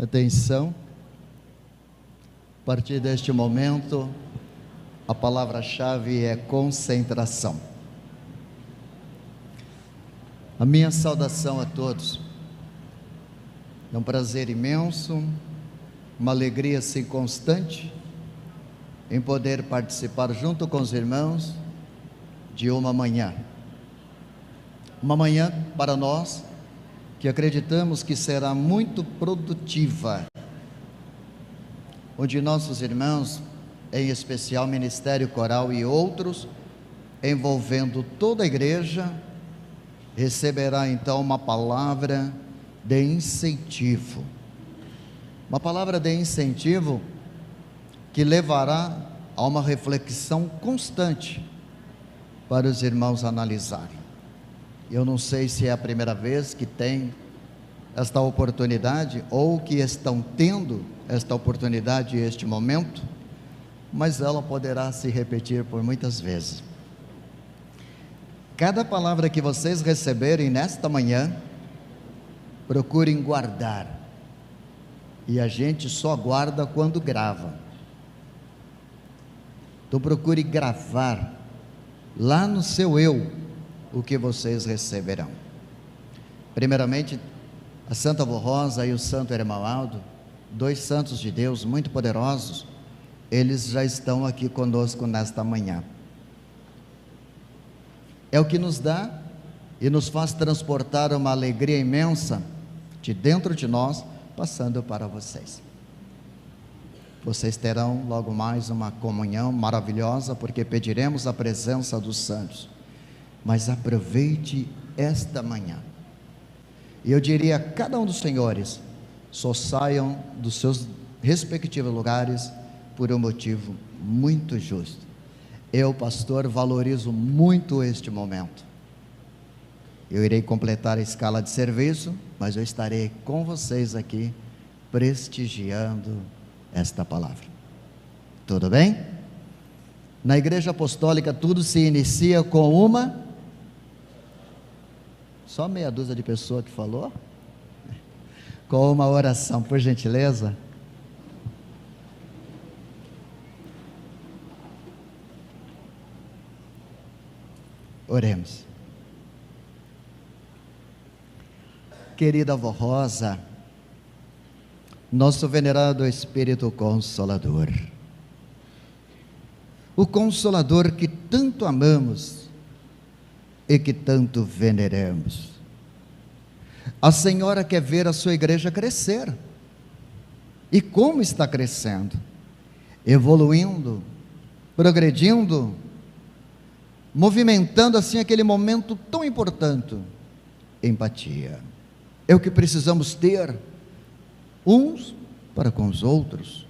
Atenção, a partir deste momento, a palavra-chave é concentração. A minha saudação a todos. É um prazer imenso, uma alegria assim constante, em poder participar junto com os irmãos de uma manhã. Uma manhã para nós, que acreditamos que será muito produtiva, onde nossos irmãos, em especial Ministério Coral e outros, envolvendo toda a igreja, receberá então uma palavra de incentivo. Uma palavra de incentivo que levará a uma reflexão constante para os irmãos analisarem. Eu não sei se é a primeira vez que tem esta oportunidade ou que estão tendo esta oportunidade e este momento, mas ela poderá se repetir por muitas vezes. Cada palavra que vocês receberem nesta manhã, procurem guardar, e a gente só guarda quando grava. Então procure gravar lá no seu eu o que vocês receberão. Primeiramente, a Santa Avó Rosa e o Santo Irmão Aldo, dois santos de Deus muito poderosos, eles já estão aqui conosco nesta manhã. É o que nos dá e nos faz transportar uma alegria imensa de dentro de nós, passando para vocês. Vocês terão logo mais uma comunhão maravilhosa, porque pediremos a presença dos santos. Mas aproveite esta manhã. E eu diria a cada um dos senhores, só saiam dos seus respectivos lugares por um motivo muito justo. Eu, pastor, valorizo muito este momento. Eu irei completar a escala de serviço, mas eu estarei com vocês aqui, prestigiando esta palavra. Tudo bem? Na Igreja Apostólica tudo se inicia com uma... Só meia dúzia de pessoas que falou? Com uma oração, por gentileza. Oremos. Querida Avó Rosa, nosso venerado Espírito Consolador, o Consolador que tanto amamos e que tanto veneramos. A Senhora quer ver a sua igreja crescer. E como está crescendo? Evoluindo, progredindo, movimentando assim aquele momento tão importante, empatia. É o que precisamos ter, uns para com os outros,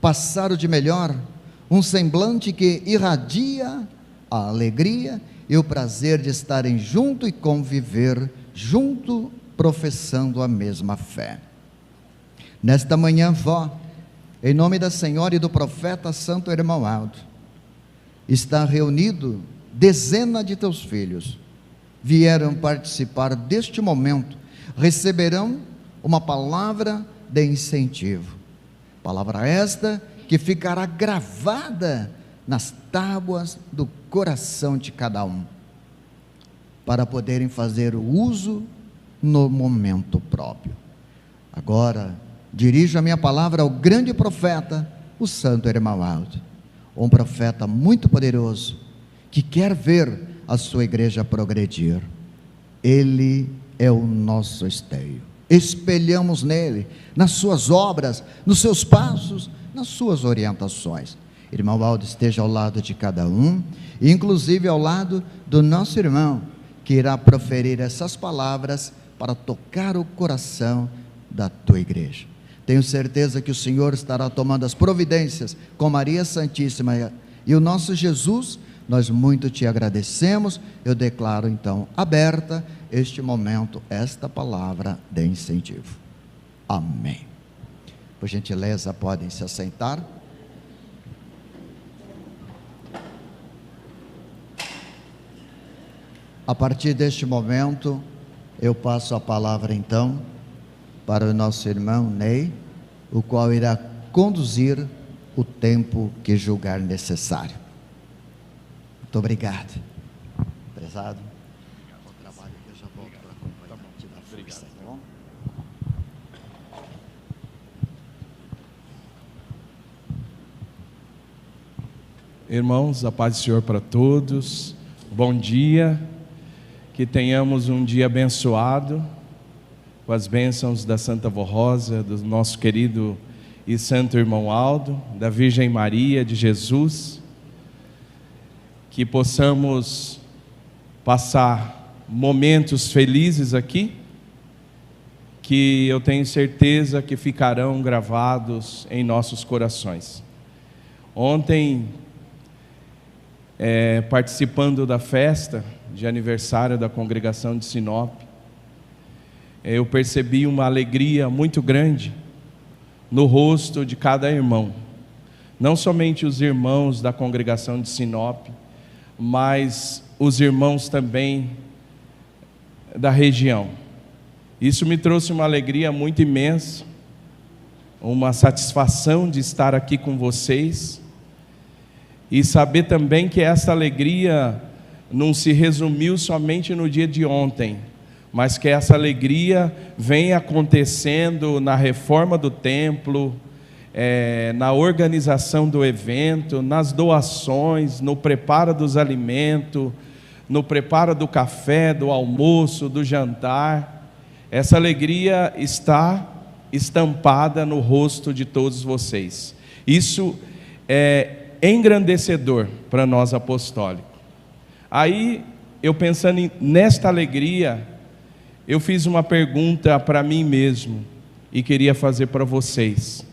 passar o de melhor, um semblante que irradia a alegria e o prazer de estarem junto e conviver junto, professando a mesma fé. Nesta manhã, vó, em nome da Senhora e do profeta Santo Irmão Aldo, está reunido dezena de teus filhos, vieram participar deste momento, receberão uma palavra de incentivo, palavra esta que ficará gravada nas tábuas do coração de cada um, para poderem fazer o uso no momento próprio. Agora, dirijo a minha palavra ao grande profeta, o Santo Irmão Aldo, um profeta muito poderoso, que quer ver a sua igreja progredir. Ele é o nosso esteio, espelhamos nele, nas suas obras, nos seus passos, nas suas orientações. Irmão Aldo esteja ao lado de cada um, inclusive ao lado do nosso irmão, que irá proferir essas palavras para tocar o coração da tua igreja. Tenho certeza que o Senhor estará tomando as providências com Maria Santíssima e o nosso Jesus. Nós muito te agradecemos. Eu declaro então aberta este momento, esta palavra de incentivo. Amém. Por gentileza, podem se assentar. A partir deste momento, eu passo a palavra então para o nosso irmão Ney, o qual irá conduzir o tempo que julgar necessário. Muito obrigado. Prezado. Bom trabalho, que eu já volto para acompanhar, te dar força, tá bom? Irmãos, a paz do Senhor para todos. Bom dia. Que tenhamos um dia abençoado, com as bênçãos da Santa Vó Rosa, do nosso querido e santo irmão Aldo, da Virgem Maria, de Jesus. Que possamos passar momentos felizes aqui, que eu tenho certeza que ficarão gravados em nossos corações. Ontem, participando da festa de aniversário da congregação de Sinop, eu percebi uma alegria muito grande no rosto de cada irmão. Não somente os irmãos da congregação de Sinop, mas os irmãos também da região. Isso me trouxe uma alegria muito imensa, uma satisfação de estar aqui com vocês, e saber também que essa alegria não se resumiu somente no dia de ontem, mas que essa alegria vem acontecendo na reforma do templo, na organização do evento, nas doações, no preparo dos alimentos, no preparo do café, do almoço, do jantar. Essa alegria está estampada no rosto de todos vocês. Isso é engrandecedor para nós apostólicos. Aí, eu pensando nesta alegria, eu fiz uma pergunta para mim mesmo e queria fazer para vocês.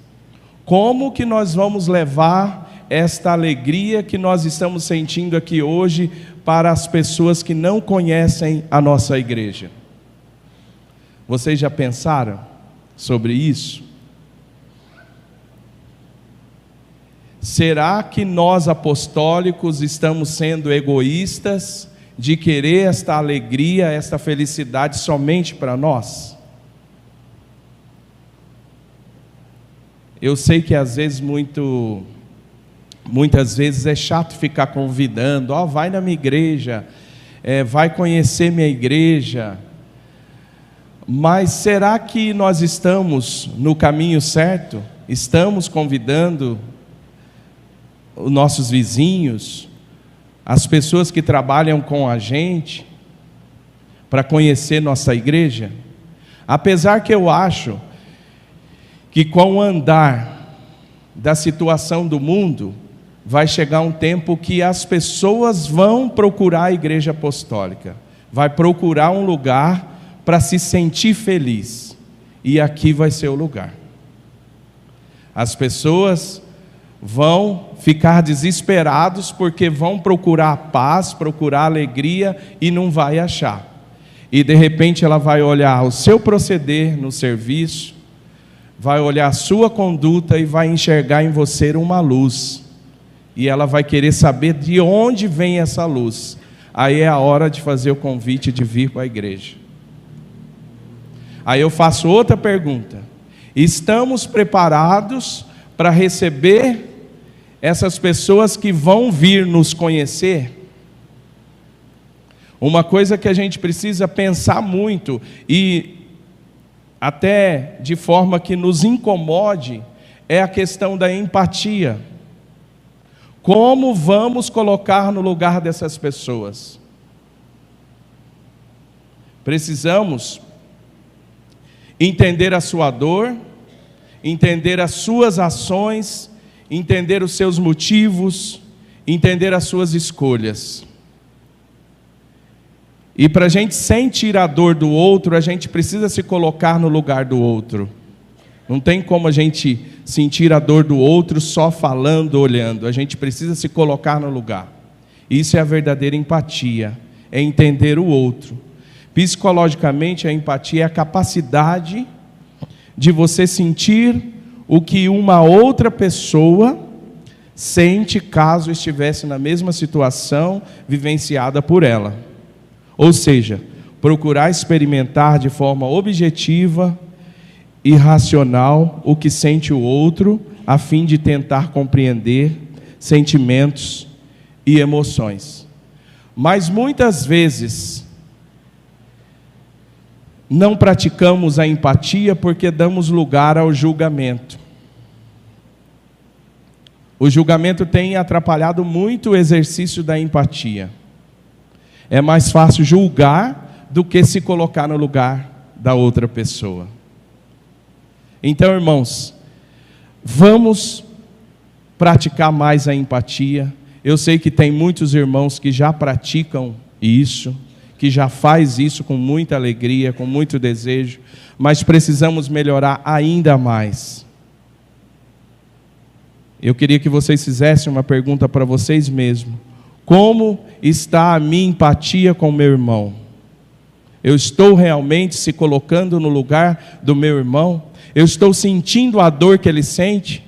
Como que nós vamos levar esta alegria que nós estamos sentindo aqui hoje para as pessoas que não conhecem a nossa igreja? Vocês já pensaram sobre isso? Será que nós apostólicos estamos sendo egoístas de querer esta alegria, esta felicidade somente para nós? Eu sei que às vezes, muitas vezes é chato ficar convidando, vai na minha igreja, vai conhecer minha igreja, mas será que nós estamos no caminho certo? Estamos convidando os nossos vizinhos, as pessoas que trabalham com a gente, para conhecer nossa igreja? Apesar que eu acho que com o andar da situação do mundo, vai chegar um tempo que as pessoas vão procurar a igreja apostólica, vai procurar um lugar para se sentir feliz, e aqui vai ser o lugar. As pessoas vão ficar desesperados porque vão procurar a paz, procurar a alegria e não vai achar. E de repente ela vai olhar o seu proceder no serviço, vai olhar a sua conduta e vai enxergar em você uma luz. E ela vai querer saber de onde vem essa luz. Aí é a hora de fazer o convite de vir para a igreja. Aí eu faço outra pergunta: estamos preparados para receber essas pessoas que vão vir nos conhecer? Uma coisa que a gente precisa pensar muito, e até de forma que nos incomode, é a questão da empatia. Como vamos colocar no lugar dessas pessoas? Precisamos entender a sua dor, entender as suas ações, entender os seus motivos, entender as suas escolhas. E para a gente sentir a dor do outro, a gente precisa se colocar no lugar do outro. Não tem como a gente sentir a dor do outro só falando, olhando. A gente precisa se colocar no lugar. Isso é a verdadeira empatia, é entender o outro. Psicologicamente, a empatia é a capacidade de você sentir o que uma outra pessoa sente caso estivesse na mesma situação vivenciada por ela. Ou seja, procurar experimentar de forma objetiva irracional o que sente o outro, a fim de tentar compreender sentimentos e emoções. Mas muitas vezes não praticamos a empatia porque damos lugar ao julgamento. O julgamento tem atrapalhado muito o exercício da empatia. É mais fácil julgar do que se colocar no lugar da outra pessoa. Então, irmãos, vamos praticar mais a empatia. Eu sei que tem muitos irmãos que já praticam isso, que já faz isso com muita alegria, com muito desejo, mas precisamos melhorar ainda mais. Eu queria que vocês fizessem uma pergunta para vocês mesmos. Como está a minha empatia com o meu irmão? Eu estou realmente se colocando no lugar do meu irmão? Eu estou sentindo a dor que ele sente?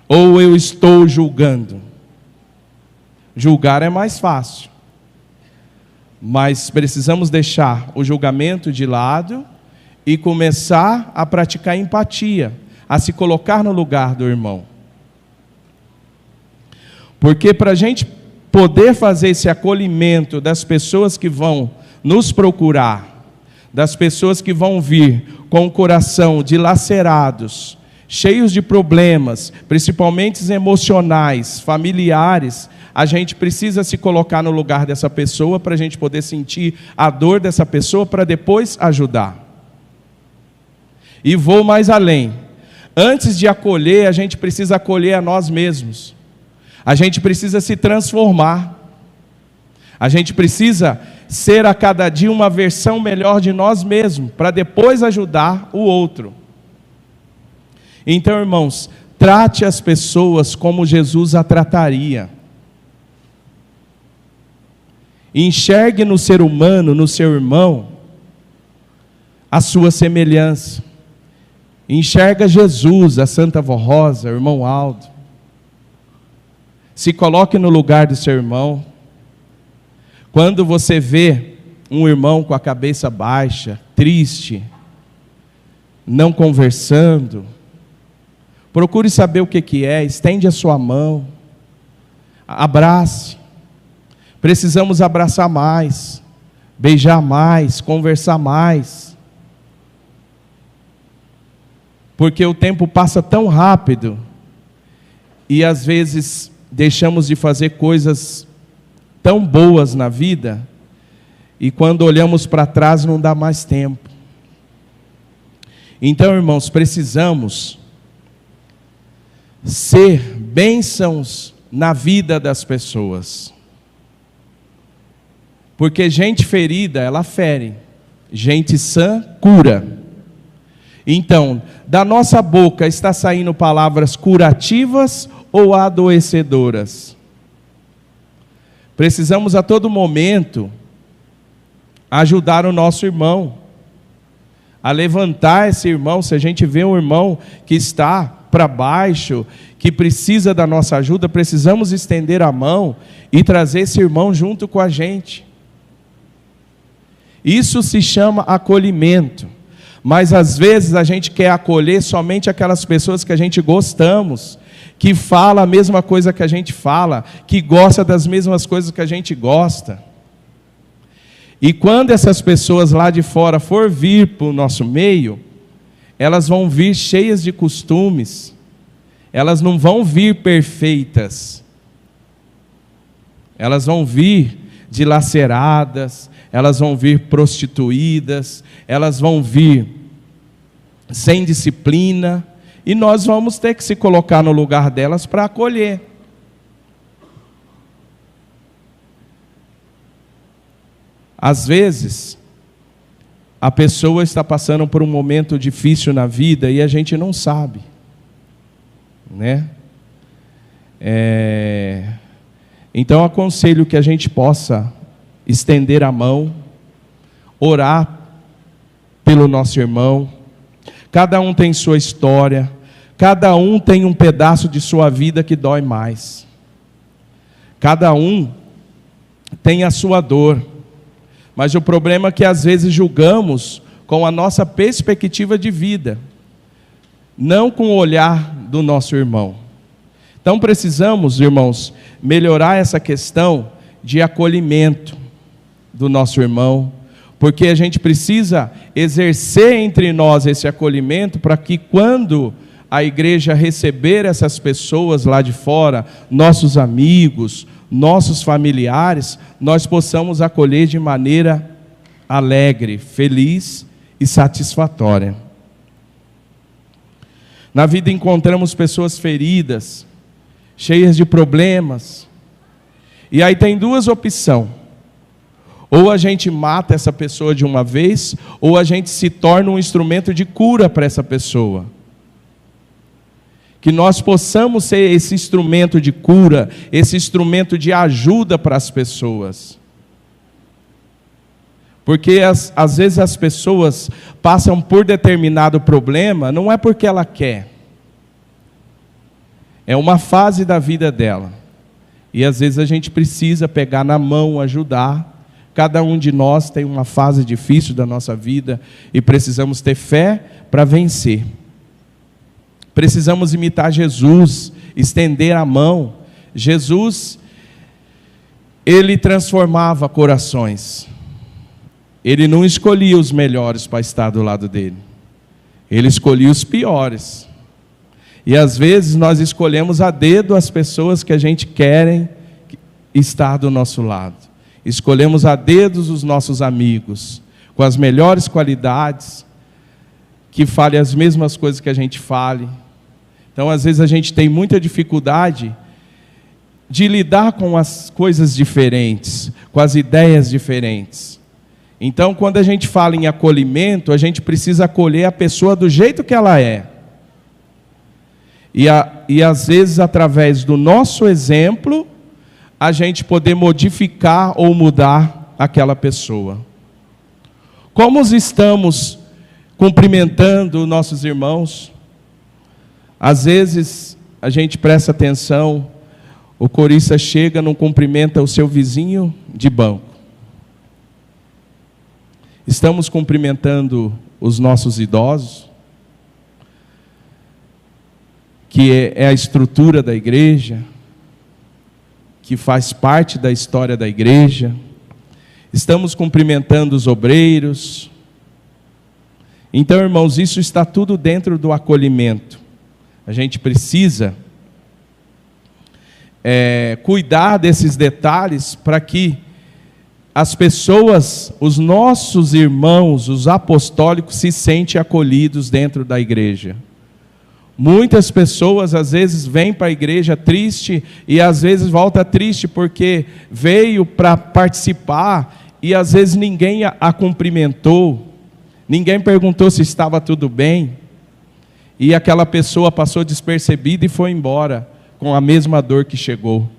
Ou eu estou julgando? Julgar é mais fácil. Mas precisamos deixar o julgamento de lado e começar a praticar empatia, a se colocar no lugar do irmão. Porque para a gente poder fazer esse acolhimento das pessoas que vão nos procurar, das pessoas que vão vir com o coração dilacerados, cheios de problemas, principalmente emocionais, familiares, a gente precisa se colocar no lugar dessa pessoa para a gente poder sentir a dor dessa pessoa para depois ajudar. E vou mais além. Antes de acolher, a gente precisa acolher a nós mesmos. A gente precisa se transformar. A gente precisa ser a cada dia uma versão melhor de nós mesmos, para depois ajudar o outro. Então, irmãos, trate as pessoas como Jesus a trataria. Enxergue no ser humano, no seu irmão, a sua semelhança. Enxerga Jesus, a Santa Vó Rosa, o irmão Aldo. Se coloque no lugar do seu irmão. Quando você vê um irmão com a cabeça baixa, triste, não conversando, procure saber o que é, estende a sua mão, abrace. Precisamos abraçar mais, beijar mais, conversar mais. Porque o tempo passa tão rápido e às vezes deixamos de fazer coisas tão boas na vida e quando olhamos para trás não dá mais tempo. Então, irmãos, precisamos ser bênçãos na vida das pessoas. Porque gente ferida, ela fere. Gente sã, cura. Então, da nossa boca está saindo palavras curativas ou adoecedoras? Precisamos a todo momento ajudar o nosso irmão, a levantar esse irmão. Se a gente vê um irmão que está para baixo, que precisa da nossa ajuda, precisamos estender a mão e trazer esse irmão junto com a gente. Isso se chama acolhimento. Mas às vezes a gente quer acolher somente aquelas pessoas que a gente gostamos, que fala a mesma coisa que a gente fala, que gosta das mesmas coisas que a gente gosta. E quando essas pessoas lá de fora for vir para o nosso meio, elas vão vir cheias de costumes, elas não vão vir perfeitas, elas vão vir dilaceradas, elas vão vir prostituídas, elas vão vir sem disciplina, e nós vamos ter que se colocar no lugar delas para acolher. Às vezes, a pessoa está passando por um momento difícil na vida e a gente não sabe, né? Então, aconselho que a gente possa estender a mão, orar pelo nosso irmão. Cada um tem sua história, cada um tem um pedaço de sua vida que dói mais. Cada um tem a sua dor, mas o problema é que às vezes julgamos com a nossa perspectiva de vida, não com o olhar do nosso irmão. Então precisamos, irmãos, melhorar essa questão de acolhimento do nosso irmão, porque a gente precisa exercer entre nós esse acolhimento para que quando a igreja receber essas pessoas lá de fora, nossos amigos, nossos familiares, nós possamos acolher de maneira alegre, feliz e satisfatória. Na vida encontramos pessoas feridas, cheias de problemas, e aí tem duas opções: ou a gente mata essa pessoa de uma vez, ou a gente se torna um instrumento de cura para essa pessoa. Que nós possamos ser esse instrumento de cura, esse instrumento de ajuda para as pessoas. Porque às vezes as pessoas passam por determinado problema, não é porque ela quer. É uma fase da vida dela. E às vezes a gente precisa pegar na mão, ajudar. Cada um de nós tem uma fase difícil da nossa vida e precisamos ter fé para vencer. Precisamos imitar Jesus, estender a mão. Jesus, ele transformava corações. Ele não escolhia os melhores para estar do lado dele. Ele escolhia os piores. E às vezes nós escolhemos a dedo as pessoas que a gente quer estar do nosso lado. Escolhemos a dedos os nossos amigos, com as melhores qualidades, que falem as mesmas coisas que a gente fale. Então às vezes a gente tem muita dificuldade de lidar com as coisas diferentes, com as ideias diferentes. Então, quando a gente fala em acolhimento, a gente precisa acolher a pessoa do jeito que ela é. E às vezes, através do nosso exemplo, a gente poder modificar ou mudar aquela pessoa. Como estamos cumprimentando nossos irmãos? Às vezes, a gente presta atenção, o corista chega, não cumprimenta o seu vizinho de banco. Estamos cumprimentando os nossos idosos, que é a estrutura da igreja, que faz parte da história da igreja. Estamos cumprimentando os obreiros. Então, irmãos, isso está tudo dentro do acolhimento. A gente precisa cuidar desses detalhes para que as pessoas, os nossos irmãos, os apostólicos, se sentem acolhidos dentro da igreja. Muitas pessoas às vezes vêm para a igreja triste e às vezes volta triste porque veio para participar e às vezes ninguém a cumprimentou, ninguém perguntou se estava tudo bem, e aquela pessoa passou despercebida e foi embora com a mesma dor que chegou.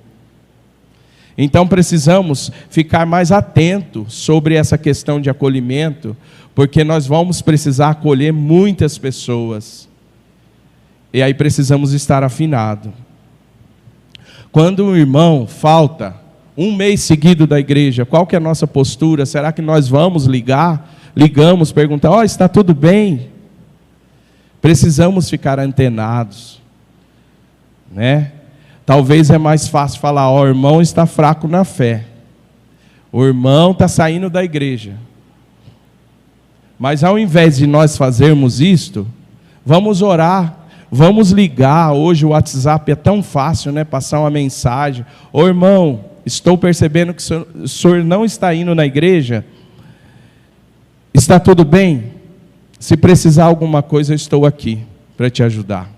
Então precisamos ficar mais atentos sobre essa questão de acolhimento, porque nós vamos precisar acolher muitas pessoas. E aí precisamos estar afinados. Quando um irmão falta um mês seguido da igreja, qual que é a nossa postura? Será que nós vamos ligamos, perguntar, está tudo bem? Precisamos ficar antenados, né? Talvez é mais fácil falar, o irmão está fraco na fé. O irmão está saindo da igreja. Mas ao invés de nós fazermos isto, vamos orar, vamos ligar. Hoje o WhatsApp é tão fácil, né? Passar uma mensagem. Ô irmão, estou percebendo que o senhor não está indo na igreja. Está tudo bem? Se precisar alguma coisa, eu estou aqui para te ajudar.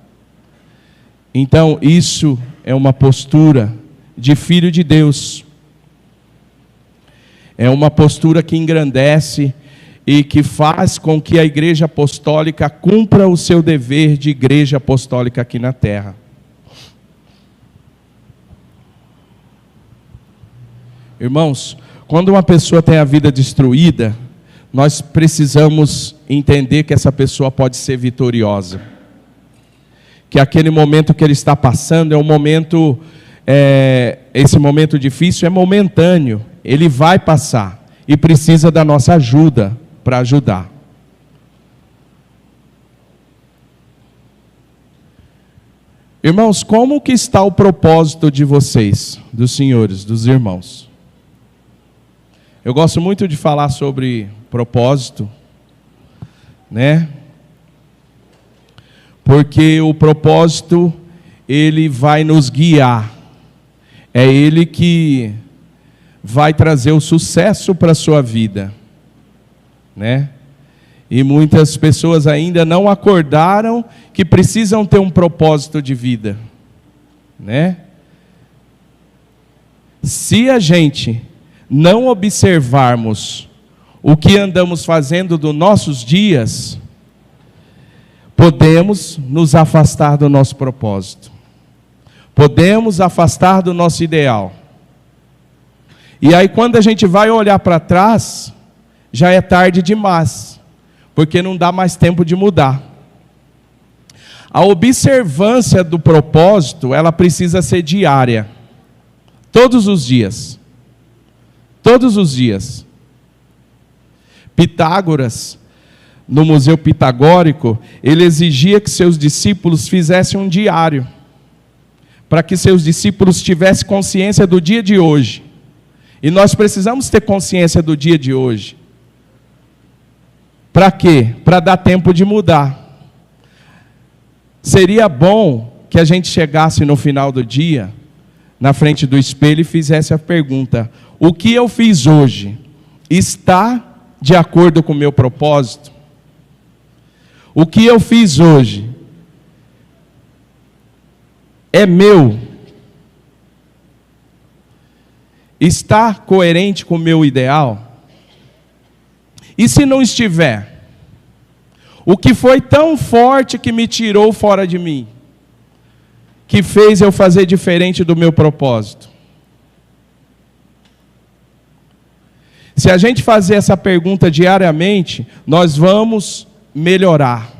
Então, isso é uma postura de filho de Deus. É uma postura que engrandece e que faz com que a igreja apostólica cumpra o seu dever de igreja apostólica aqui na terra. Irmãos, quando uma pessoa tem a vida destruída, nós precisamos entender que essa pessoa pode ser vitoriosa. Que aquele momento que ele está passando é um momento, esse momento difícil é momentâneo, ele vai passar e precisa da nossa ajuda para ajudar. Irmãos, como que está o propósito de vocês, dos senhores, dos irmãos? Eu gosto muito de falar sobre propósito, né? Porque o propósito, ele vai nos guiar. É ele que vai trazer o sucesso para a sua vida, né? E muitas pessoas ainda não acordaram que precisam ter um propósito de vida, né? Se a gente não observarmos o que andamos fazendo dos nossos dias, podemos nos afastar do nosso propósito. Podemos afastar do nosso ideal. E aí quando a gente vai olhar para trás, já é tarde demais, porque não dá mais tempo de mudar. A observância do propósito, ela precisa ser diária. Todos os dias. Todos os dias. Pitágoras, no Museu Pitagórico, ele exigia que seus discípulos fizessem um diário, para que seus discípulos tivessem consciência do dia de hoje. E nós precisamos ter consciência do dia de hoje. Para quê? Para dar tempo de mudar. Seria bom que a gente chegasse no final do dia, na frente do espelho, e fizesse a pergunta: o que eu fiz hoje está de acordo com o meu propósito? O que eu fiz hoje é meu? Está coerente com o meu ideal? E se não estiver? O que foi tão forte que me tirou fora de mim, que fez eu fazer diferente do meu propósito? Se a gente fazer essa pergunta diariamente, nós vamos melhorar.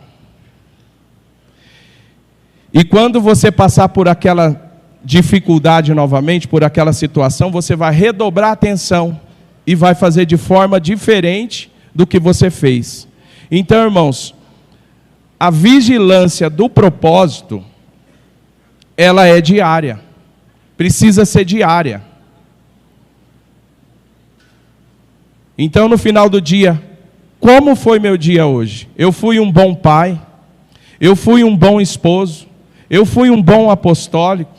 E quando você passar por aquela dificuldade novamente, por aquela situação, você vai redobrar a atenção e vai fazer de forma diferente do que você fez. Então, irmãos, a vigilância do propósito, ela é diária. Precisa ser diária. Então, no final do dia, como foi meu dia hoje? Eu fui um bom pai? Eu fui um bom esposo? Eu fui um bom apostólico?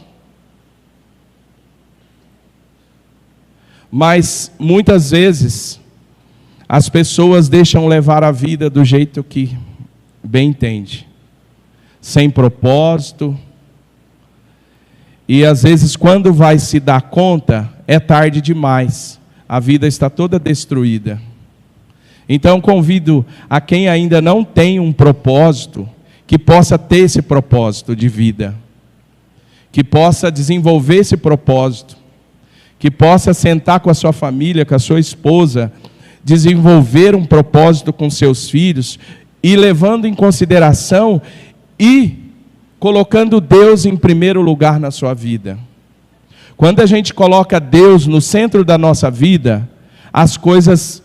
Mas, muitas vezes, as pessoas deixam levar a vida do jeito que bem entende, sem propósito, e às vezes quando vai se dar conta, é tarde demais, a vida está toda destruída. Então convido a quem ainda não tem um propósito, que possa ter esse propósito de vida, que possa desenvolver esse propósito, que possa sentar com a sua família, com a sua esposa, desenvolver um propósito com seus filhos, e levando em consideração e colocando Deus em primeiro lugar na sua vida. Quando a gente coloca Deus no centro da nossa vida, as coisas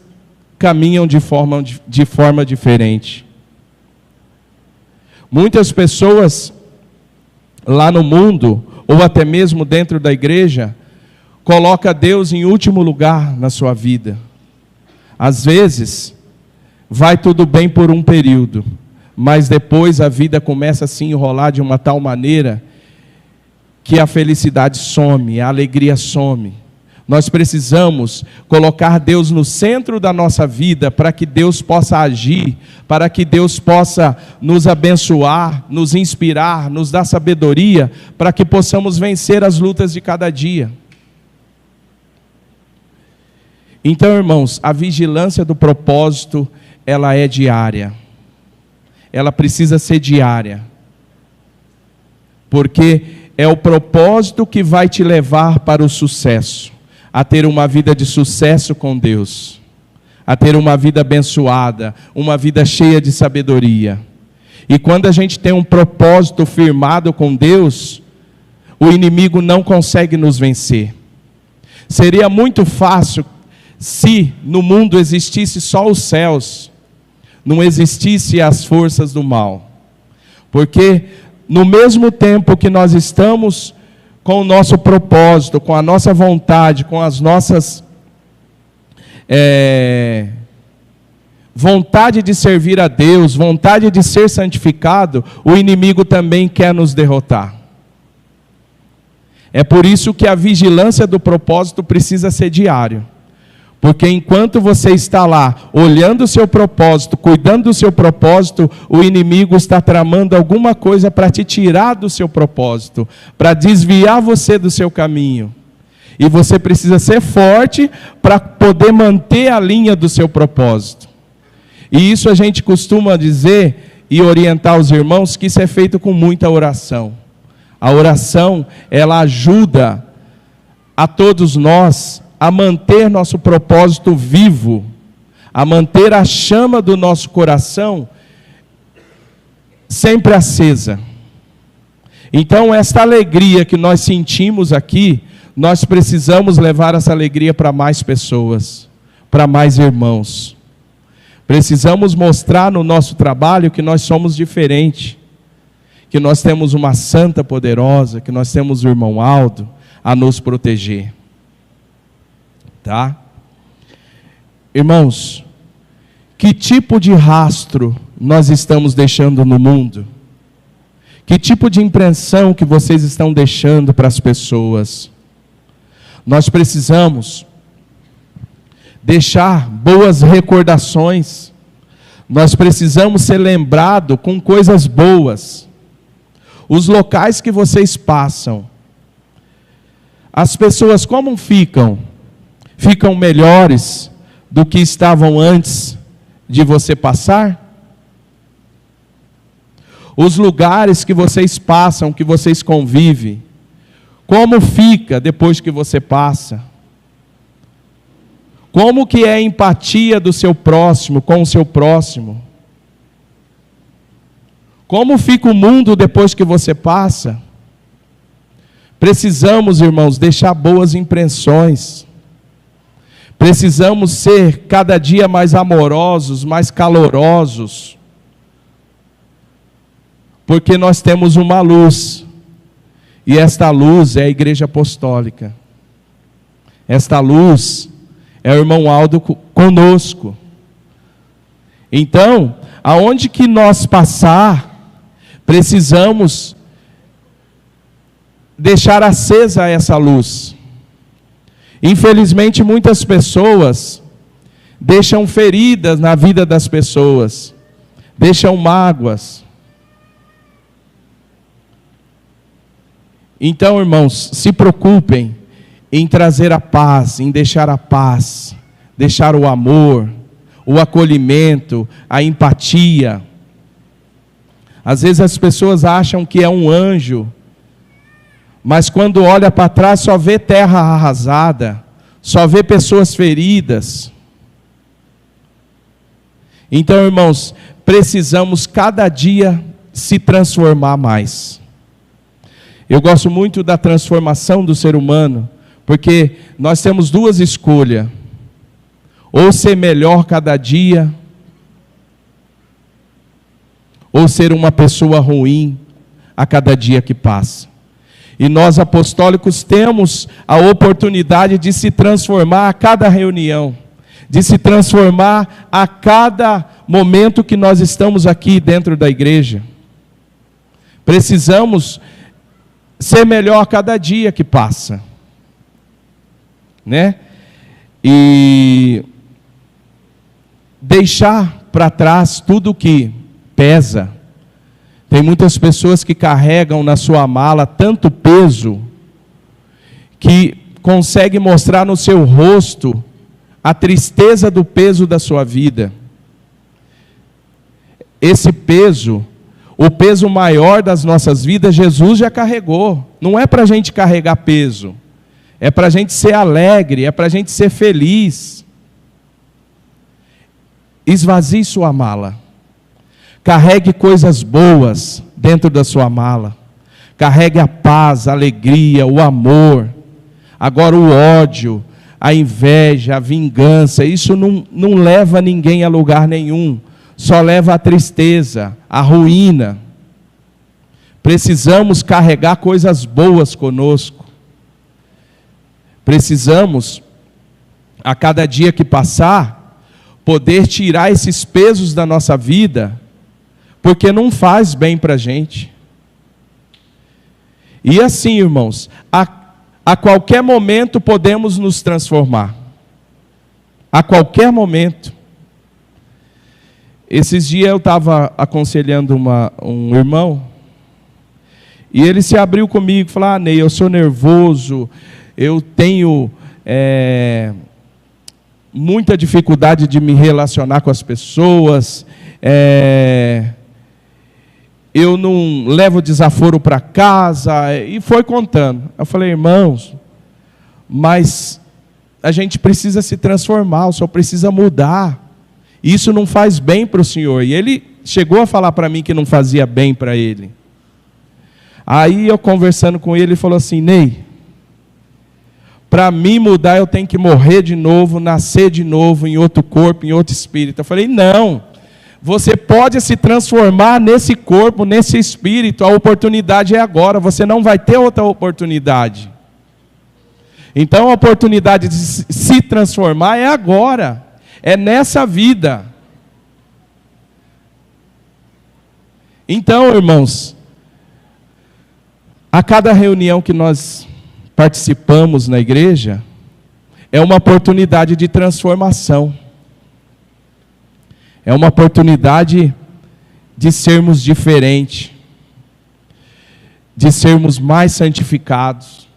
caminham de forma diferente. Muitas pessoas lá no mundo, ou até mesmo dentro da igreja, colocam Deus em último lugar na sua vida. Às vezes, vai tudo bem por um período, mas depois a vida começa a se enrolar de uma tal maneira que a felicidade some, a alegria some. Nós precisamos colocar Deus no centro da nossa vida para que Deus possa agir, para que Deus possa nos abençoar, nos inspirar, nos dar sabedoria, para que possamos vencer as lutas de cada dia. Então, irmãos, a vigilância do propósito, ela é diária. Ela precisa ser diária. Porque é o propósito que vai te levar para o sucesso. A ter uma vida de sucesso com Deus. A ter uma vida abençoada, uma vida cheia de sabedoria. E quando a gente tem um propósito firmado com Deus, o inimigo não consegue nos vencer. Seria muito fácil se no mundo existisse só os céus, não existisse as forças do mal. Porque no mesmo tempo que nós estamos com o nosso propósito, com a nossa vontade, com as nossas vontade de servir a Deus, vontade de ser santificado, o inimigo também quer nos derrotar. É por isso que a vigilância do propósito precisa ser diário. Porque enquanto você está lá, olhando o seu propósito, cuidando do seu propósito, o inimigo está tramando alguma coisa para te tirar do seu propósito, para desviar você do seu caminho. E você precisa ser forte para poder manter a linha do seu propósito. E isso a gente costuma dizer e orientar os irmãos que isso é feito com muita oração. A oração, ela ajuda a todos nós a manter nosso propósito vivo, a manter a chama do nosso coração sempre acesa. Então, esta alegria que nós sentimos aqui, nós precisamos levar essa alegria para mais pessoas, para mais irmãos. Precisamos mostrar no nosso trabalho que nós somos diferentes, que nós temos uma santa poderosa, que nós temos o irmão Aldo a nos proteger. Tá? Irmãos, que tipo de rastro nós estamos deixando no mundo? Que tipo de impressão que vocês estão deixando para as pessoas? Nós precisamos deixar boas recordações. Nós precisamos ser lembrados com coisas boas. Os locais que vocês passam, as pessoas como ficam? Ficam melhores do que estavam antes de você passar? Os lugares que vocês passam, que vocês convivem, como fica depois que você passa? Como que é a empatia do seu próximo com o seu próximo? Como fica o mundo depois que você passa? Precisamos, irmãos, deixar boas impressões. Precisamos ser cada dia mais amorosos, mais calorosos. Porque nós temos uma luz. E esta luz é a Igreja Apostólica. Esta luz é o irmão Aldo conosco. Então, aonde que nós passar, precisamos deixar acesa essa luz. Infelizmente, muitas pessoas deixam feridas na vida das pessoas, deixam mágoas. Então, irmãos, se preocupem em trazer a paz, em deixar a paz, deixar o amor, o acolhimento, a empatia. Às vezes as pessoas acham que é um anjo, mas quando olha para trás só vê terra arrasada, só vê pessoas feridas. Então, irmãos, precisamos cada dia se transformar mais. Eu gosto muito da transformação do ser humano, porque nós temos duas escolhas: ou ser melhor cada dia, ou ser uma pessoa ruim a cada dia que passa. E nós apostólicos temos a oportunidade de se transformar a cada reunião, de se transformar a cada momento que nós estamos aqui dentro da igreja. Precisamos ser melhor a cada dia que passa, né? E deixar para trás tudo que pesa. Tem muitas pessoas que carregam na sua mala tanto peso que consegue mostrar no seu rosto a tristeza do peso da sua vida. Esse peso, o peso maior das nossas vidas, Jesus já carregou. Não é para a gente carregar peso, é para a gente ser alegre, é para a gente ser feliz. Esvazie sua mala. Carregue coisas boas dentro da sua mala. Carregue a paz, a alegria, o amor. Agora o ódio, a inveja, a vingança, isso não leva ninguém a lugar nenhum. Só leva a tristeza, a ruína. Precisamos carregar coisas boas conosco. Precisamos, a cada dia que passar, poder tirar esses pesos da nossa vida, porque não faz bem para a gente. E assim, irmãos, a qualquer momento podemos nos transformar. A qualquer momento. Esses dias eu estava aconselhando um irmão, e ele se abriu comigo, falou: Ney, eu sou nervoso, eu tenho muita dificuldade de me relacionar com as pessoas, eu não levo desaforo para casa, e foi contando. Eu falei: irmãos, mas a gente precisa se transformar, o senhor precisa mudar, isso não faz bem para o senhor. E ele chegou a falar para mim que não fazia bem para ele. Aí eu conversando com ele, ele falou assim: Ney, para mim mudar eu tenho que morrer de novo, nascer de novo em outro corpo, em outro espírito. Eu falei: não, você pode se transformar nesse corpo, nesse espírito, a oportunidade é agora, você não vai ter outra oportunidade. Então a oportunidade de se transformar é agora, é nessa vida. Então, irmãos, a cada reunião que nós participamos na igreja, é uma oportunidade de transformação. É uma oportunidade de sermos diferentes, de sermos mais santificados,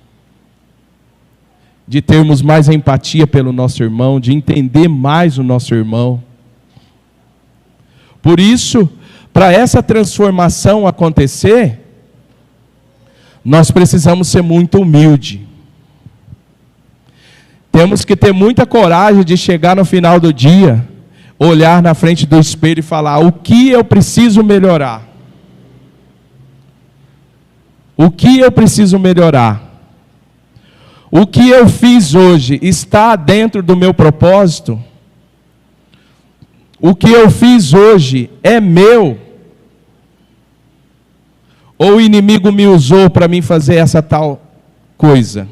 de termos mais empatia pelo nosso irmão, de entender mais o nosso irmão. Por isso, para essa transformação acontecer, nós precisamos ser muito humildes. Temos que ter muita coragem de chegar no final do dia, olhar na frente do espelho e falar: o que eu preciso melhorar? O que eu preciso melhorar? O que eu fiz hoje está dentro do meu propósito? O que eu fiz hoje é meu? Ou o inimigo me usou para mim fazer essa tal coisa?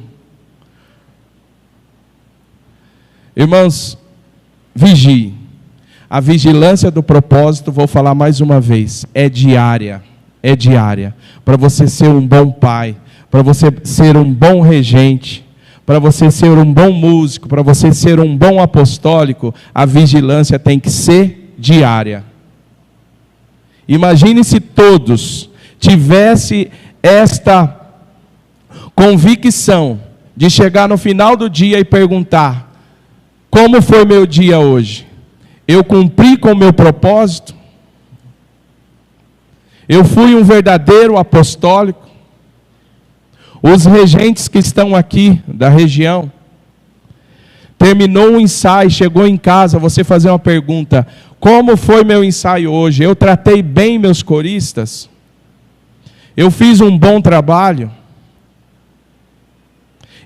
Irmãos, vigie. A vigilância do propósito, vou falar mais uma vez, é diária. É diária. Para você ser um bom pai, para você ser um bom regente, para você ser um bom músico, para você ser um bom apostólico, a vigilância tem que ser diária. Imagine se todos tivessem esta convicção de chegar no final do dia e perguntar: como foi meu dia hoje? Eu cumpri com o meu propósito? Eu fui um verdadeiro apostólico? Os regentes que estão aqui da região, terminou o ensaio, chegou em casa, você fazer uma pergunta: como foi meu ensaio hoje? Eu tratei bem meus coristas? Eu fiz um bom trabalho?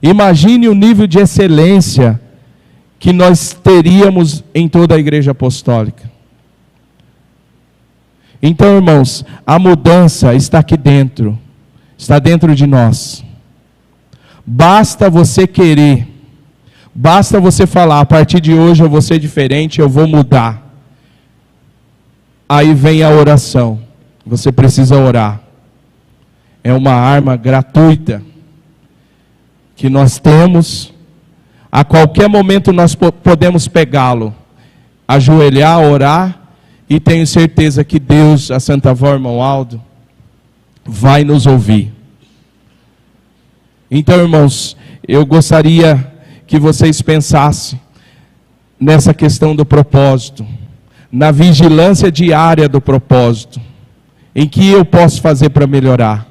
Imagine o nível de excelência que nós teríamos em toda a igreja apostólica. Então, irmãos, a mudança está aqui dentro, está dentro de nós. Basta você querer, basta você falar: a partir de hoje eu vou ser diferente, eu vou mudar. Aí vem a oração, você precisa orar. É uma arma gratuita que nós temos, a qualquer momento nós podemos pegá-lo, ajoelhar, orar, e tenho certeza que Deus, a Santa Avó Irmão Aldo, vai nos ouvir. Então, irmãos, eu gostaria que vocês pensassem nessa questão do propósito, na vigilância diária do propósito, em que eu posso fazer para melhorar.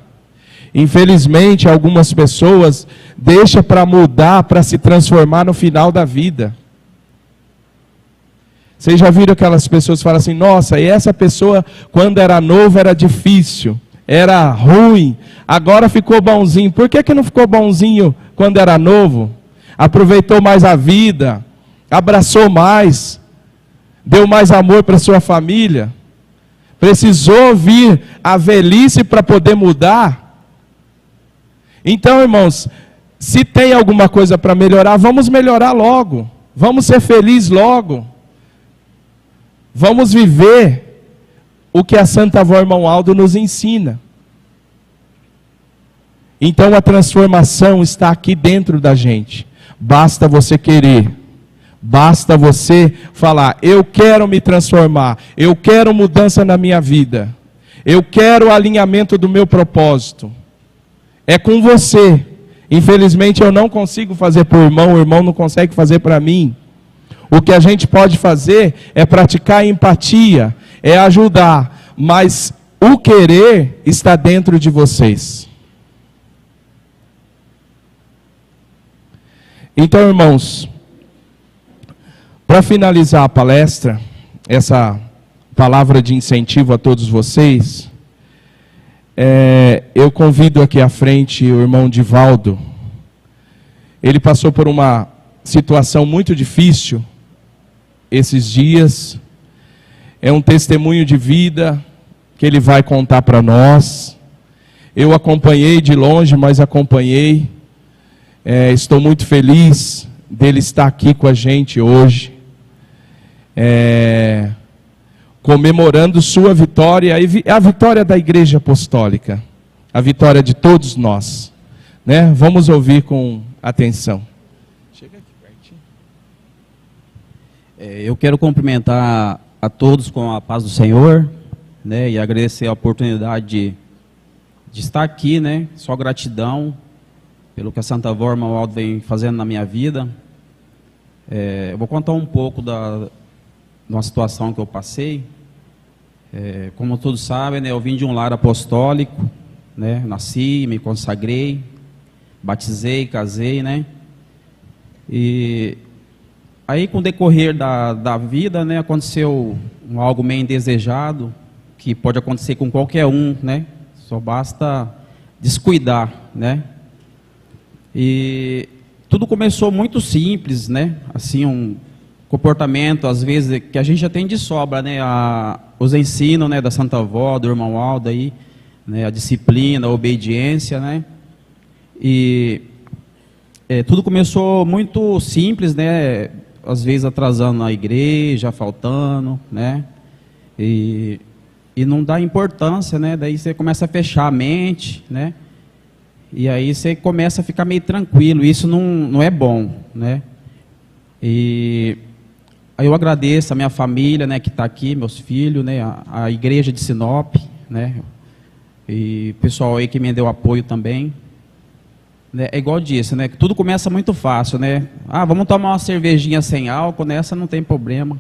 Infelizmente, algumas pessoas deixam para mudar, para se transformar no final da vida. Vocês já viram aquelas pessoas que falam assim: nossa, e essa pessoa quando era novo era difícil, era ruim, agora ficou bonzinho. Por que não ficou bonzinho quando era novo? Aproveitou mais a vida, abraçou mais, deu mais amor para sua família. Precisou vir a velhice para poder mudar? Então, irmãos, se tem alguma coisa para melhorar, vamos melhorar logo. Vamos ser felizes logo. Vamos viver o que a Santa Avó Irmão Aldo nos ensina. Então a transformação está aqui dentro da gente. Basta você querer. Basta você falar, eu quero me transformar. Eu quero mudança na minha vida. Eu quero alinhamento do meu propósito. É com você. Infelizmente eu não consigo fazer por irmão, o irmão não consegue fazer para mim. O que a gente pode fazer é praticar a empatia, é ajudar, mas o querer está dentro de vocês. Então, irmãos, para finalizar a palestra, essa palavra de incentivo a todos vocês, eu convido aqui à frente o irmão Divaldo. Ele passou por uma situação muito difícil esses dias. É um testemunho de vida que ele vai contar para nós. Eu acompanhei de longe, mas acompanhei. Estou muito feliz dele estar aqui com a gente hoje, comemorando sua vitória, e a vitória da Igreja Apostólica, a vitória de todos nós, né? Vamos ouvir com atenção. Chega aqui pertinho. Eu quero cumprimentar a todos com a paz do Senhor, né? E agradecer a oportunidade de estar aqui, né? Só gratidão pelo que a Santa Avó Irmão Aldo vem fazendo na minha vida. Eu vou contar um pouco de uma situação que eu passei. Como todos sabem, né, eu vim de um lar apostólico, né, nasci, me consagrei, batizei, casei, né, e aí com o decorrer da vida, né, aconteceu algo meio indesejado, que pode acontecer com qualquer um, né, só basta descuidar, né. E tudo começou muito simples, né? Assim, um comportamento, às vezes, que a gente já tem de sobra, né? Os ensinos, né, da Santa Avó, do Irmão Aldo aí, né? A disciplina, a obediência, né? E tudo começou muito simples, né? Às vezes atrasando na igreja, faltando, né? E não dá importância, né? Daí você começa a fechar a mente, né? E aí você começa a ficar meio tranquilo, isso não é bom, né? E aí eu agradeço a minha família, né, que está aqui, meus filhos, né, a igreja de Sinop, né, e o pessoal aí que me deu apoio também. Né, é igual eu disse, né, que tudo começa muito fácil, né? Vamos tomar uma cervejinha sem álcool, nessa não tem problema.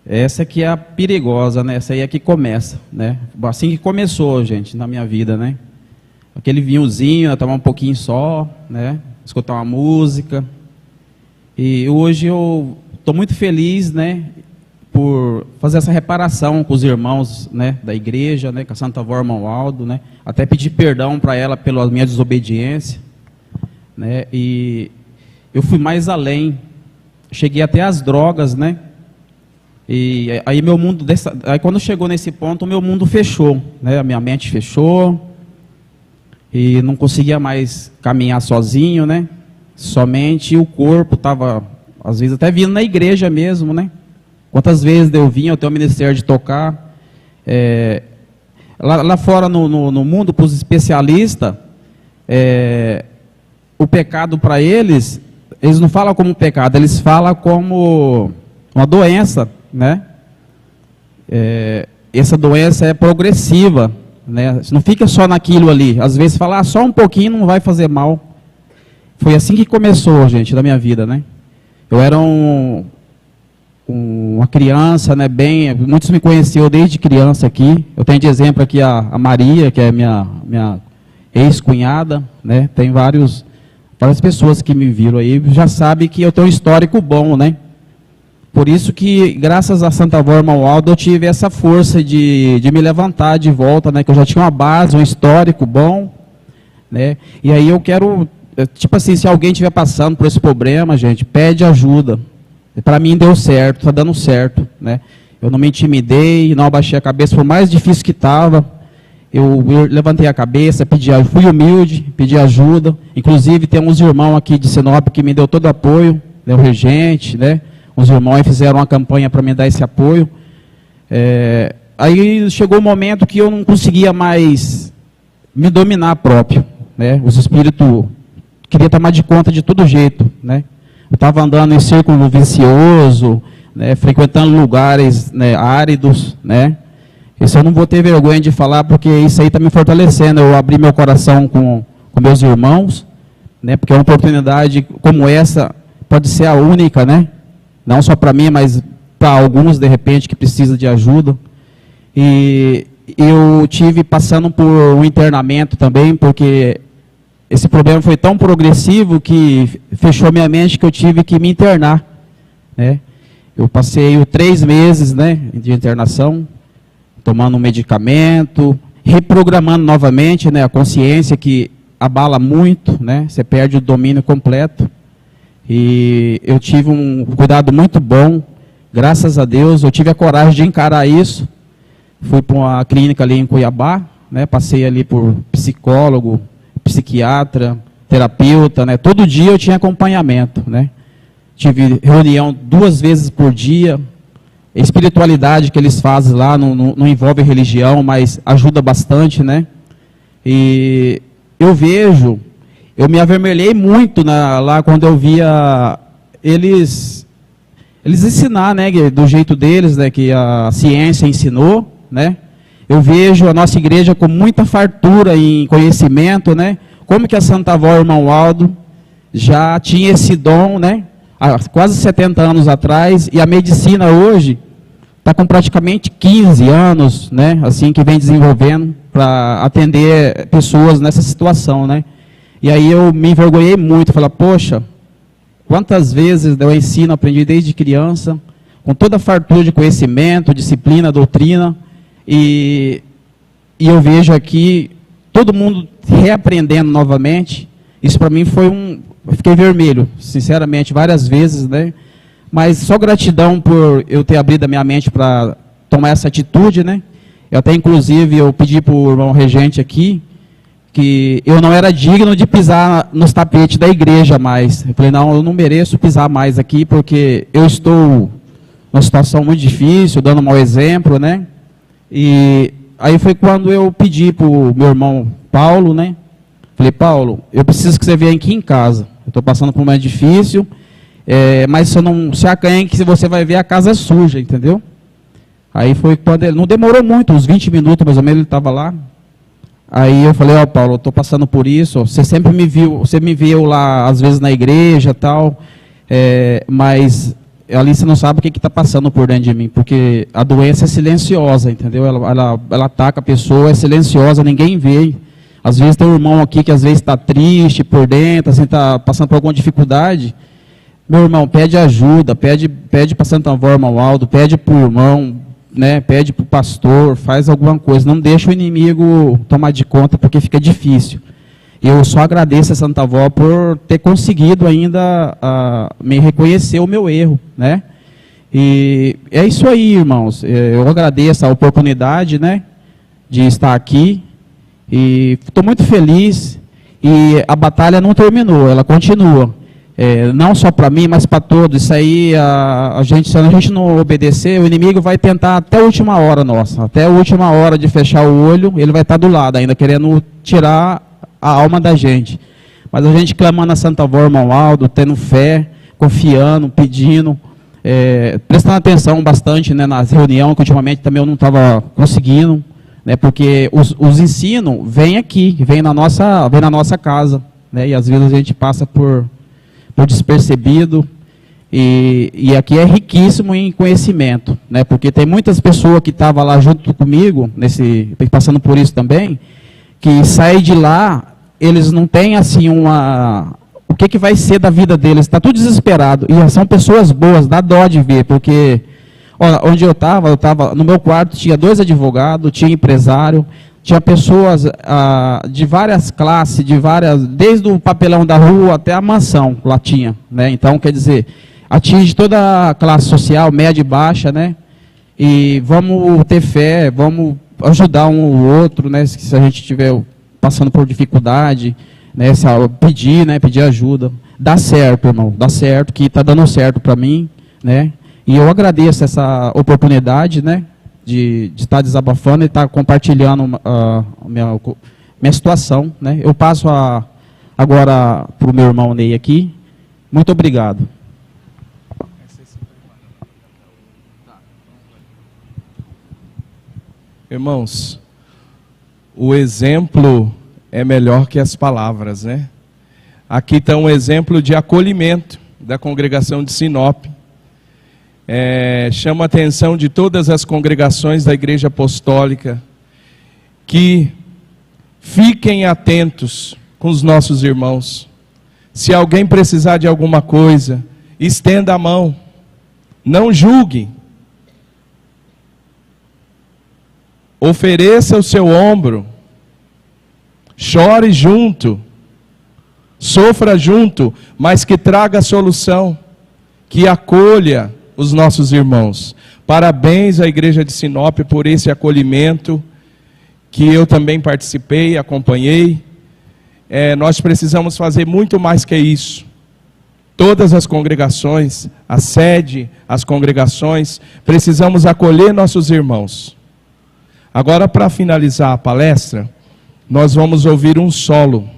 Essa que é a perigosa, né? Essa aí é que começa, né? Assim que começou, gente, na minha vida, né? Aquele vinhozinho, tomar um pouquinho só, né? Escutar uma música. E hoje eu estou muito feliz, né? Por fazer essa reparação com os irmãos, né? Da igreja, né? Com a Santa Avó Irmão Aldo, né? Até pedir perdão para ela pela minha desobediência, né? E eu fui mais além. Cheguei até às drogas, né? E aí meu mundo, aí quando chegou nesse ponto, o meu mundo fechou, né? A minha mente fechou. E não conseguia mais caminhar sozinho, né? Somente o corpo estava, às vezes, até vindo na igreja mesmo, né? Quantas vezes eu vinha, eu tenho o ministério de tocar. Lá fora no mundo, para os especialistas, o pecado para eles não falam como pecado, eles falam como uma doença, né? Essa doença é progressiva, né? Não fica só naquilo ali. Às vezes falar só um pouquinho não vai fazer mal. Foi assim que começou, gente, da minha vida, né? Eu era uma criança, né? Muitos me conheciam desde criança aqui. Eu tenho de exemplo aqui a Maria, que é minha ex-cunhada, né? Tem várias pessoas que me viram aí, já sabem que eu tenho um histórico bom, né? Por isso que, graças a Santa Avó Irmão Aldo, eu tive essa força de me levantar de volta, né? Que eu já tinha uma base, um histórico bom, né? E aí eu quero, tipo assim, se alguém estiver passando por esse problema, gente, pede ajuda. Para mim deu certo, está dando certo, né? eu não me intimidei, não abaixei a cabeça, por mais difícil que estava, eu levantei a cabeça, fui humilde, pedi ajuda. Inclusive tem uns irmãos aqui de Sinop que me deu todo o apoio, né, o regente, né? Os irmãos fizeram uma campanha para me dar esse apoio. Aí chegou um momento que eu não conseguia mais me dominar próprio, né? Os espíritos queriam tomar de conta de todo jeito, né? Eu estava andando em círculo vicioso, né, frequentando lugares, né, áridos, né? Isso eu não vou ter vergonha de falar, porque isso aí está me fortalecendo. Eu abri meu coração com meus irmãos, né? Porque uma oportunidade como essa pode ser a única, né? Não só para mim, mas para alguns, de repente, que precisam de ajuda. E eu tive passando por um internamento também, porque esse problema foi tão progressivo que fechou minha mente que eu tive que me internar, né? Eu passei 3 meses, né, de internação, tomando um medicamento, reprogramando novamente, né, a consciência que abala muito, né? Você perde o domínio completo. E eu tive um cuidado muito bom, graças a Deus. Eu tive a coragem de encarar isso. Fui para uma clínica ali em Cuiabá, né? Passei ali por psicólogo, psiquiatra, terapeuta, né? Todo dia eu tinha acompanhamento, né? Tive reunião 2 vezes por dia. A espiritualidade que eles fazem lá não envolve religião, mas ajuda bastante, né? E eu me avermelhei muito lá quando eu via eles ensinar, né, do jeito deles, né, que a ciência ensinou, né? Eu vejo a nossa igreja com muita fartura em conhecimento, né? Como que a Santa Avó Irmão Aldo já tinha esse dom, né? Há quase 70 anos atrás, e a medicina hoje está com praticamente 15 anos, né? Assim, que vem desenvolvendo para atender pessoas nessa situação, né? E aí eu me envergonhei muito, falei, poxa, quantas vezes eu ensino, aprendi desde criança, com toda a fartura de conhecimento, disciplina, doutrina, e eu vejo aqui todo mundo reaprendendo novamente. Isso para mim foi eu fiquei vermelho, sinceramente, várias vezes, né? Mas só gratidão por eu ter abrido a minha mente para tomar essa atitude, né? Eu até, inclusive, eu pedi para o irmão regente aqui, que eu não era digno de pisar nos tapetes da igreja mais. Eu falei, não, eu não mereço pisar mais aqui, porque eu estou numa situação muito difícil, dando um mau exemplo, né? E aí foi quando eu pedi para o meu irmão Paulo, né? Falei, Paulo, eu preciso que você venha aqui em casa. Eu estou passando por um momento difícil, mas você não se acanhe que você vai ver a casa suja, entendeu? Aí foi quando ele, não demorou muito, uns 20 minutos mais ou menos, ele estava lá. Aí eu falei, ó, Paulo, eu estou passando por isso, você sempre me viu, você me viu lá, às vezes na igreja e tal, mas ali você não sabe o que está passando por dentro de mim, porque a doença é silenciosa, entendeu? Ela ataca a pessoa, é silenciosa, ninguém vê. Às vezes tem um irmão aqui que às vezes está triste por dentro, assim, está passando por alguma dificuldade. Meu irmão, pede ajuda, pede para Santa Avó Irmão Aldo, pede para o irmão, né, pede para o pastor, faz alguma coisa. Não deixa o inimigo tomar de conta, porque fica difícil. Eu só agradeço a Santa Avó por ter conseguido ainda me reconhecer o meu erro, né? E é isso aí, irmãos. Eu agradeço a oportunidade, né, de estar aqui. E estou muito feliz. E a batalha não terminou, ela continua. Não só para mim, mas para todos. Isso aí, se a gente não obedecer, o inimigo vai tentar até a última hora nossa. Até a última hora de fechar o olho, ele vai estar do lado, ainda querendo tirar a alma da gente. Mas a gente clamando a Santa Avó Irmão Aldo, tendo fé, confiando, pedindo, prestando atenção bastante, né, nas reuniões, que ultimamente também eu não estava conseguindo, né, porque os ensinos vêm aqui, vêm na nossa casa, né, e às vezes a gente passa por despercebido, e aqui é riquíssimo em conhecimento, né, porque tem muitas pessoas que estavam lá junto comigo, passando por isso também, que saem de lá, eles não têm assim o que vai ser da vida deles, está tudo desesperado, e são pessoas boas, dá dó de ver, porque onde eu estava no meu quarto, tinha 2 advogados, tinha empresário, tinha pessoas de várias classes, desde o papelão da rua até a mansão, lá tinha, né? Então, quer dizer, atinge toda a classe social, média e baixa, né? E vamos ter fé, vamos ajudar um ou outro, né? Se a gente estiver passando por dificuldade, né? Pedir ajuda. Dá certo, irmão, dá certo, que está dando certo para mim, né? E eu agradeço essa oportunidade, né? De estar desabafando e estar compartilhando a minha situação, né? Eu passo agora para o meu irmão Ney aqui. Muito obrigado. Irmãos, o exemplo é melhor que as palavras, né? Aqui está um exemplo de acolhimento da congregação de Sinop. Chama a atenção de todas as congregações da Igreja Apostólica que fiquem atentos com os nossos irmãos. Se alguém precisar de alguma coisa, estenda a mão, não julgue. Ofereça o seu ombro, chore junto, sofra junto, mas que traga a solução, que acolha os nossos irmãos. Parabéns à Igreja de Sinop por esse acolhimento, que eu também participei, acompanhei. Nós precisamos fazer muito mais que isso. Todas as congregações, a sede, as congregações, precisamos acolher nossos irmãos. Agora, para finalizar a palestra, nós vamos ouvir um solo.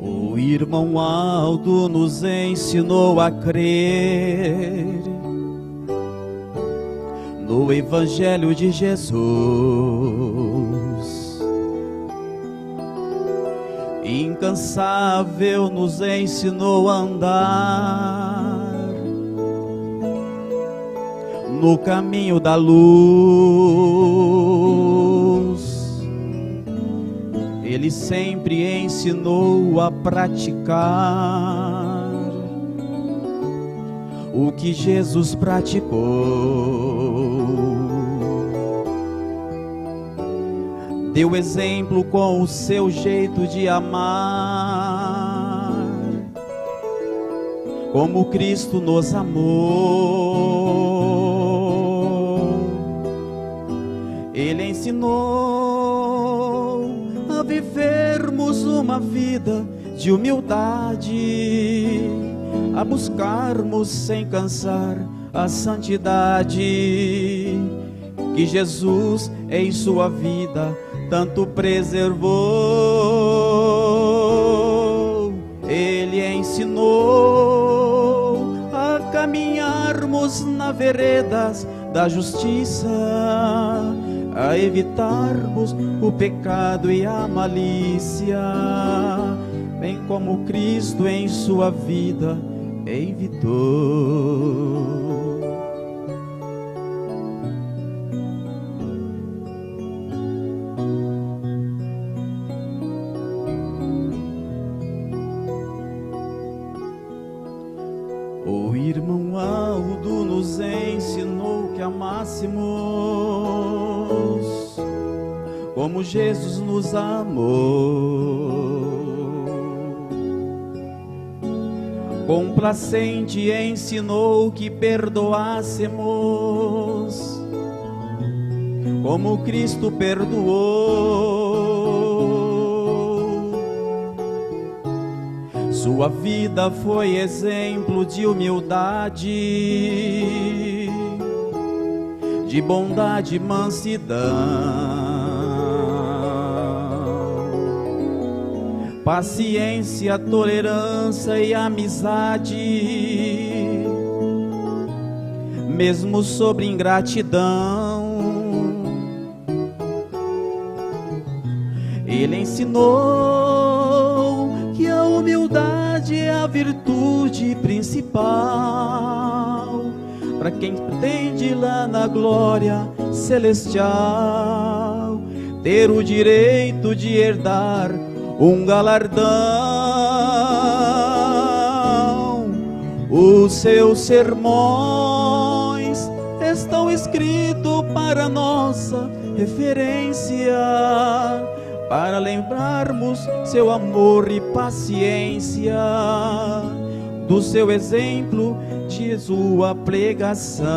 O irmão Aldo nos ensinou a crer no Evangelho de Jesus. Incansável nos ensinou a andar no caminho da luz. Ele sempre ensinou a praticar o que Jesus praticou. Deu exemplo com o seu jeito de amar, como Cristo nos amou. Ele ensinou a vivermos uma vida de humildade, a buscarmos sem cansar a santidade que Jesus em sua vida tanto preservou. Ele ensinou a caminharmos na veredas da justiça, a evitarmos o pecado e a malícia, bem como Cristo em sua vida evitou. O irmão Aldo nos ensinou que amássemos como Jesus nos amou. Complacente ensinou que perdoássemos como Cristo perdoou. Sua vida foi exemplo de humildade, de bondade e mansidão, paciência, tolerância e amizade, mesmo sobre ingratidão. Ele ensinou que a humildade é a virtude principal para quem pretende lá na glória celestial ter o direito de herdar um galardão. Os seus sermões estão escritos para nossa referência, para lembrarmos seu amor e paciência, do seu exemplo de sua pregação.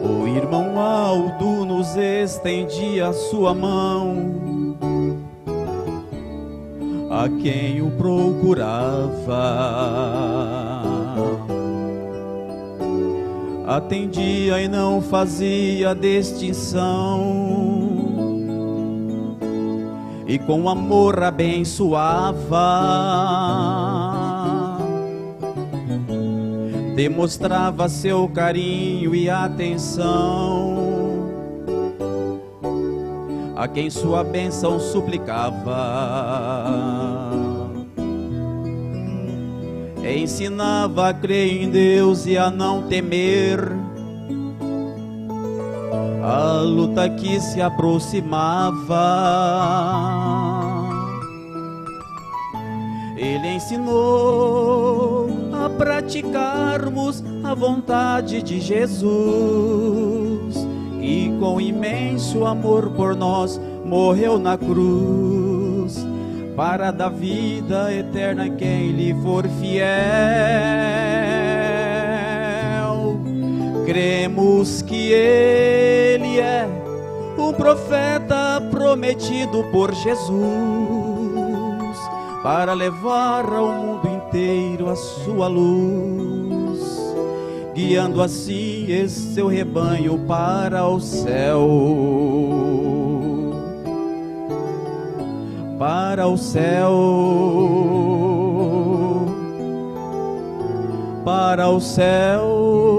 O irmão Aldo nos estendia a sua mão a quem o procurava, atendia e não fazia distinção, e com amor abençoava, demonstrava seu carinho e atenção a quem sua bênção suplicava. Ensinava a crer em Deus e a não temer a luta que se aproximava. Ele ensinou a praticarmos a vontade de Jesus, e com imenso amor por nós morreu na cruz, para dar vida eterna a quem lhe for fiel. Cremos que ele é um profeta prometido por Jesus, para levar ao mundo inteiro a sua luz, guiando assim esse seu rebanho para o céu, para o céu, para o céu.